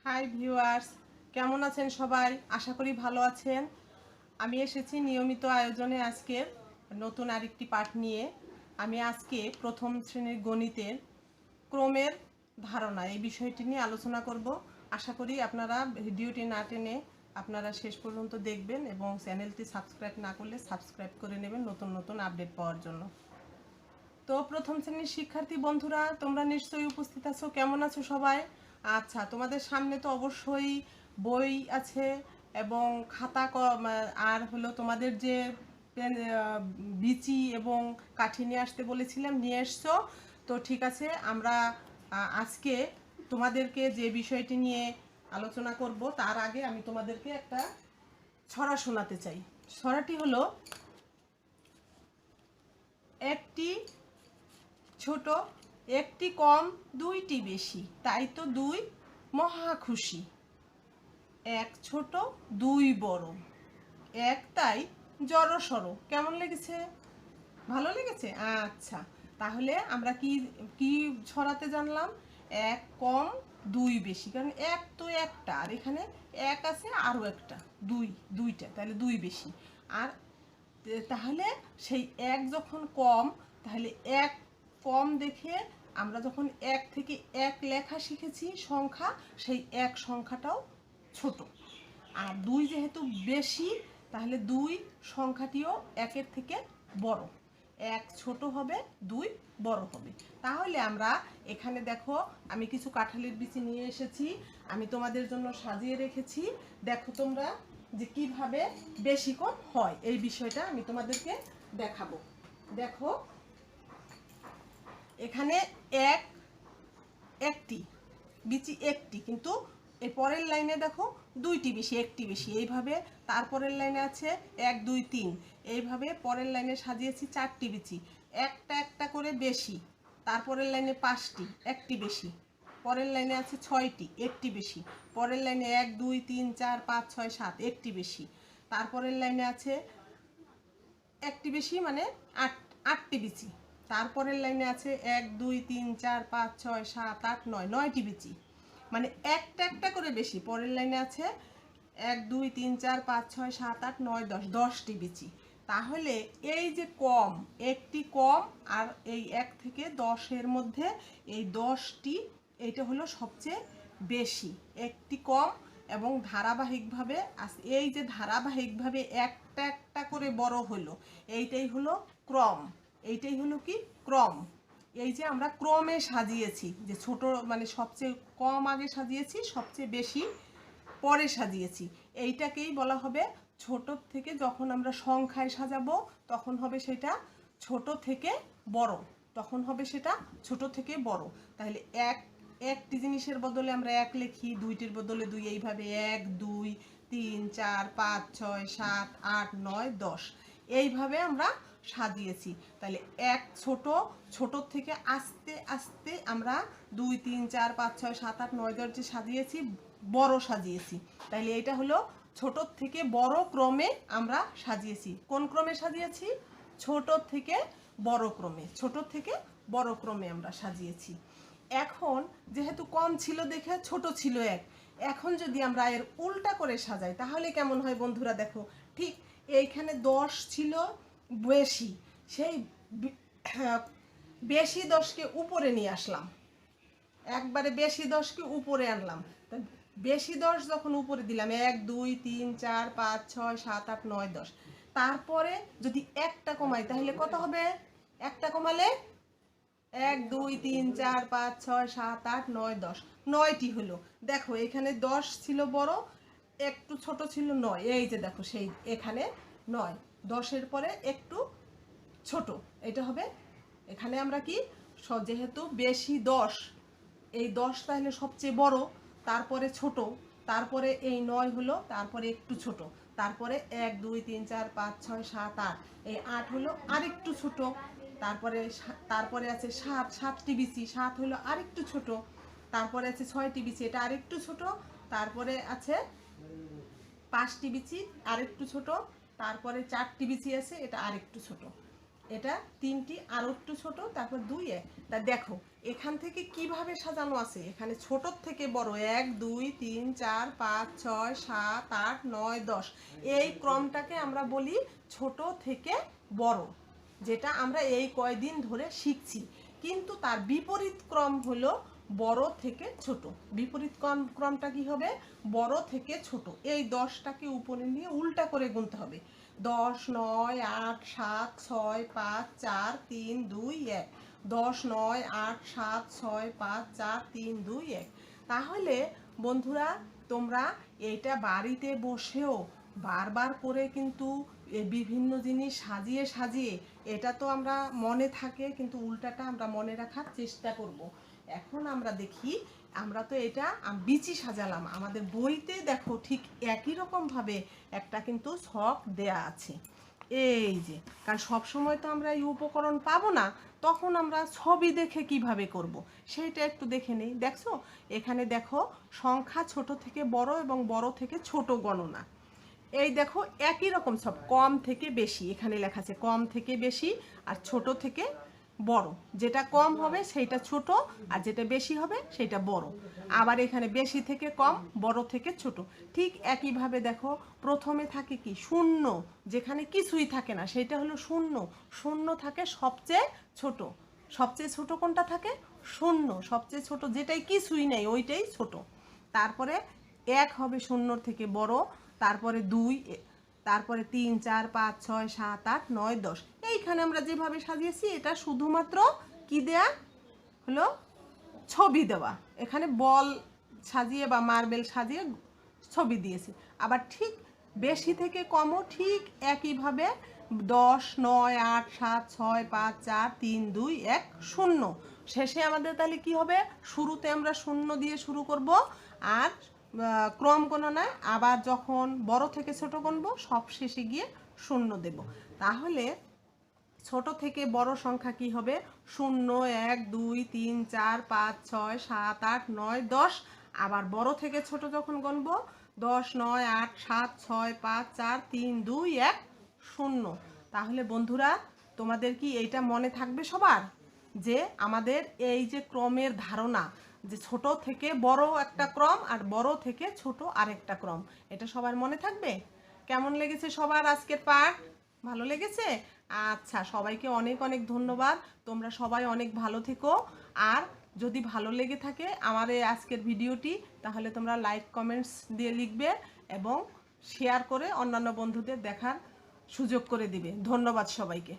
Hi viewers, কেমন আছেন সবাই? আশা করি ভালো আছেন। আমি এসেছি নিয়মিত আয়োজনে আজকের নতুন আরেকটি পাঠ নিয়ে। আমি আজকে প্রথম শ্রেণীর গণিতের ক্রমের ধারণা এই বিষয়টি নিয়ে আলোচনা করব। আশা করি আপনারা ভিডিওটি না টেনে আপনারা শেষ পর্যন্ত দেখবেন এবং চ্যানেলটি সাবস্ক্রাইব না করলে সাবস্ক্রাইব করে নেবেন নতুন নতুন আপডেট পাওয়ার জন্য। তো প্রথম শ্রেণীর শিক্ষার্থী বন্ধুরা, তোমরা নিশ্চয়ই উপস্থিত আছো। কেমন আছো সবাই? আচ্ছা, তোমাদের সামনে তো অবশ্যই বই আছে এবং খাতা আর হলো তোমাদের যে বিচি এবং কাঠি নিয়ে আসতে বলেছিলাম, নিয়ে এসছো। তো ঠিক আছে, আমরা আজকে তোমাদেরকে যে বিষয়টি নিয়ে আলোচনা করব তার আগে আমি তোমাদেরকে একটা ছড়া শোনাতে চাই। ছড়াটি হলো, একটি ছোট, একটি কম, দুইটি বেশি, তাই তো দুই মহা খুশি। এক ছোট, দুই বড়, এক তাই জড়সড়। কেমন লেগেছে? ভালো লেগেছে? আচ্ছা, তাহলে আমরা কি কি ছড়াতে জানলাম? এক কম, দুই বেশি, কারণ এক তো একটা, আর এখানে এক আছে আরও একটা, দুইটা, তাহলে দুই বেশি। আর তাহলে সেই এক যখন কম, তাহলে এক কম দেখে আমরা যখন এক থেকে এক লেখা শিখেছি সংখ্যা, সেই এক সংখ্যাটাও ছোট। আর দুই যেহেতু বেশি, তাহলে দুই সংখ্যাটিও একের থেকে বড়। এক ছোট হবে, দুই বড় হবে। তাহলে আমরা এখানে দেখো, আমি কিছু কাঁঠালের বিচি নিয়ে এসেছি, আমি তোমাদের জন্য সাজিয়ে রেখেছি। দেখো তোমরা যে কিভাবে বেশি কম হয়, এই বিষয়টা আমি তোমাদেরকে দেখাবো। দেখো এখানে এক, একটি বিচি, একটি, কিন্তু এর পরের লাইনে দেখো দুইটি বেশি, একটি বেশি, এইভাবে। তারপরের লাইনে আছে এক, দুই, তিন, এইভাবে পরের লাইনে সাজিয়েছি চারটি বিচি, একটা একটা করে বেশি। তারপরের লাইনে পাঁচটি, একটি বেশি। পরের লাইনে আছে ছয়টি, একটি বেশি। পরের লাইনে এক, দুই, তিন, চার, পাঁচ, ছয়, সাত, একটি বেশি। তারপরের লাইনে আছে একটি বেশি, মানে আটটি বিচি। তারপরের লাইনে আছে এক, দুই, তিন, চার, পাঁচ, ছয়, সাত, আট, নয়, নয়টি বিচি, মানে একটা একটা করে বেশি। পরের লাইনে আছে এক, দুই, তিন, চার, পাঁচ, ছয়, সাত, আট, নয়, দশ, 10টি বিচি। তাহলে এই যে কম, একটি কম, আর এই এক থেকে 10-এর মধ্যে এই 10টি, এইটা হলো সবচেয়ে বেশি। একটি কম এবং ধারাবাহিকভাবে এই যে ধারাবাহিকভাবে একটা একটা করে বড় হলো, এইটাই হলো ক্রম। এইটাই হলো কি? ক্রম। এই যে আমরা ক্রমে সাজিয়েছি, যে ছোট মানে সবচেয়ে কম আগে সাজিয়েছি, সবচেয়ে বেশি পরে সাজিয়েছি, এইটাকেই বলা হবে ছোট থেকে। যখন আমরা সংখ্যায় সাজাবো তখন হবে সেটা ছোট থেকে বড়, তখন হবে সেটা ছোট থেকে বড়। তাহলে একটি জিনিসের বদলে আমরা এক লিখি, দুইটির বদলে দুই, এইভাবে এক, দুই, তিন, চার, পাঁচ, ছয়, সাত, আট, নয়, 10, এইভাবে আমরা সাজিয়েছি। তাহলে এক ছোট, ছোটোর থেকে আস্তে আস্তে আমরা 2, 3, 4, 5, 6, 7, 8, 9, 10 যে সাজিয়েছি, বড় সাজিয়েছি। তাহলে এটা হলো ছোটোর থেকে বড় ক্রমে আমরা সাজিয়েছি। কোন ক্রমে সাজিয়েছি? ছোটোর থেকে বড় ক্রমে, ছোটোর থেকে বড় ক্রমে আমরা সাজিয়েছি। এখন যেহেতু কম ছিল দেখে ছোট ছিল এক, এখন যদি আমরা এর উল্টা করে সাজাই তাহলে কেমন হয় বন্ধুরা? দেখো, ঠিক এইখানে 10 ছিল বেশি, সেই বেশি 10কে উপরে নিয়ে আসলাম, একবারে বেশি 10কে উপরে আনলাম। বেশি 10 যখন উপরে দিলাম, 1, 2, 3, 4, 5, 6, 7, 8, 9, 10, তারপরে যদি একটা কমাই তাহলে কত হবে? একটা কমালে 1, 2, 3, 4, 5, 6, 7, 8, 9, 10, 9টি হলো। দেখো এখানে 10 ছিল বড়, একটু ছোট ছিল 9, এই যে দেখো সেই এখানে 9, 10-এর পরে একটু ছোট, এটা হবে। এখানে আমরা কি, যেহেতু বেশি 10, এই 10 তাহলে সবচেয়ে বড়, তারপরে ছোট, তারপরে এই 9 হলো, তারপরে একটু ছোট, তারপরে 1, 2, 3, 4, 5, 6, 7, 8, এই 8 হলো আরেকটু ছোট, তারপরে তারপরে আছে 7, 7টি বিচি, 7 হলো আরেকটু ছোট, তারপরে আছে 6টি বিচি, এটা আরেকটু ছোট, তারপরে আছে 5টি বিচি আরেকটু ছোট, তারপরে 4টি বিচি আছে, এটা আরেকটু ছোট। এটা 3টি আর একটু ছোট, তারপর 2 1। তা দেখো এখান থেকে কিভাবে সাজানো আছে, এখানে ছোট থেকে বড় 1 2 3 4 5 6 7 8 9 10, এই ক্রমটাকে আমরা বলি ছোট থেকে বড়, যেটা আমরা এই কয়দিন ধরে শিখছি। কিন্তু তার বিপরীত ক্রম হলো বড় থেকে ছোট। বিপরীত ক্রমটা কি হবে? বড় থেকে ছোট। এই 10টাকে উপরে নিয়ে উল্টা করে গুনতে হবে। 10 9 8 7 6 5 4 3 2 1। 10 9 8 7 6 5 4 3 2 1। তাহলে বন্ধুরা তোমরা এটা বাড়িতে বসেও বারবার করে কিন্তু বিভিন্ন জিনিস সাজিয়ে সাজিয়ে, এটা তো আমরা মনে থাকে কিন্তু উল্টাটা আমরা মনে রাখার চেষ্টা করব। এখন আমরা দেখি, আমরা তো এটা বিচি সাজালাম, আমাদের বইতে দেখো ঠিক একই রকমভাবে একটা কিন্তু ছক দেয়া আছে। এই যে, কারণ সবসময় তো আমরা এই উপকরণ পাবো না, তখন আমরা ছবি দেখে কিভাবে করব সেইটা একটু দেখে নেই। দেখছো এখানে দেখো সংখ্যা ছোট থেকে বড় এবং বড় থেকে ছোট গণনা। এই দেখো একই রকম সব, কম থেকে বেশি, এখানে লেখা আছে কম থেকে বেশি আর ছোট থেকে বড়। যেটা কম হবে সেইটা ছোট আর যেটা বেশি হবে সেইটা বড়। আবার এখানে বেশি থেকে কম, বড় থেকে ছোট। ঠিক একইভাবে দেখো প্রথমে থাকে কি শূন্য, যেখানে কিছুই থাকে না সেটা হলো শূন্য। শূন্য থাকে সবচেয়ে ছোট। সবচেয়ে ছোট কোনটা থাকে? শূন্য। সবচেয়ে ছোট যেটাই কিছুই নেই ওইটাই ছোট। তারপরে 1 হবে শূন্যর থেকে বড়, তারপরে 2, তারপরে 3 4 5 6 7 8 9 10। এইখানে আমরা যেভাবে সাজিয়েছি এটা শুধুমাত্র কি দেয়া হলো? ছবি দেওয়া। এখানে বল সাজিয়ে বা মার্বেল সাজিয়ে ছবি দিয়েছি। আবার ঠিক বেশি থেকে কমও ঠিক একইভাবে 10 9 8 7 6 5 4 3 2 1 0। শেষে আমাদের তাহলে কি হবে? শুরুতে আমরা 0 দিয়ে শুরু করব, আর ক্রম গণনায় আবার যখন বড় থেকে ছোট গণব সব শেষে গিয়ে 0 দেব। তাহলে ছোট থেকে বড় সংখ্যা কি হবে? 0 1 2 3 4 5 6 7 8 9 10। আবার বড় থেকে ছোট যখন গণব 10 9 8 7 6 5 4 3 2 1 0। তাহলে বন্ধুরা তোমাদের কি এইটা মনে থাকবে সবার, যে আমাদের এই যে ক্রমের ধারণা, যে ছোট থেকে বড় একটা ক্রম আর বড় থেকে ছোট আরেকটা ক্রম, এটা সবার মনে থাকবে? কেমন লেগেছে সবার আজকের পাঠ? ভালো লেগেছে? আচ্ছা, সবাইকে অনেক অনেক ধন্যবাদ। তোমরা সবাই অনেক ভালো থেকো। আর যদি ভালো লেগে থাকে আমার এই আজকের ভিডিওটি, তাহলে তোমরা লাইক কমেন্টস দিয়ে লিখবে এবং শেয়ার করে অন্যান্য বন্ধুদের দেখার সুযোগ করে দিবে। ধন্যবাদ সবাইকে।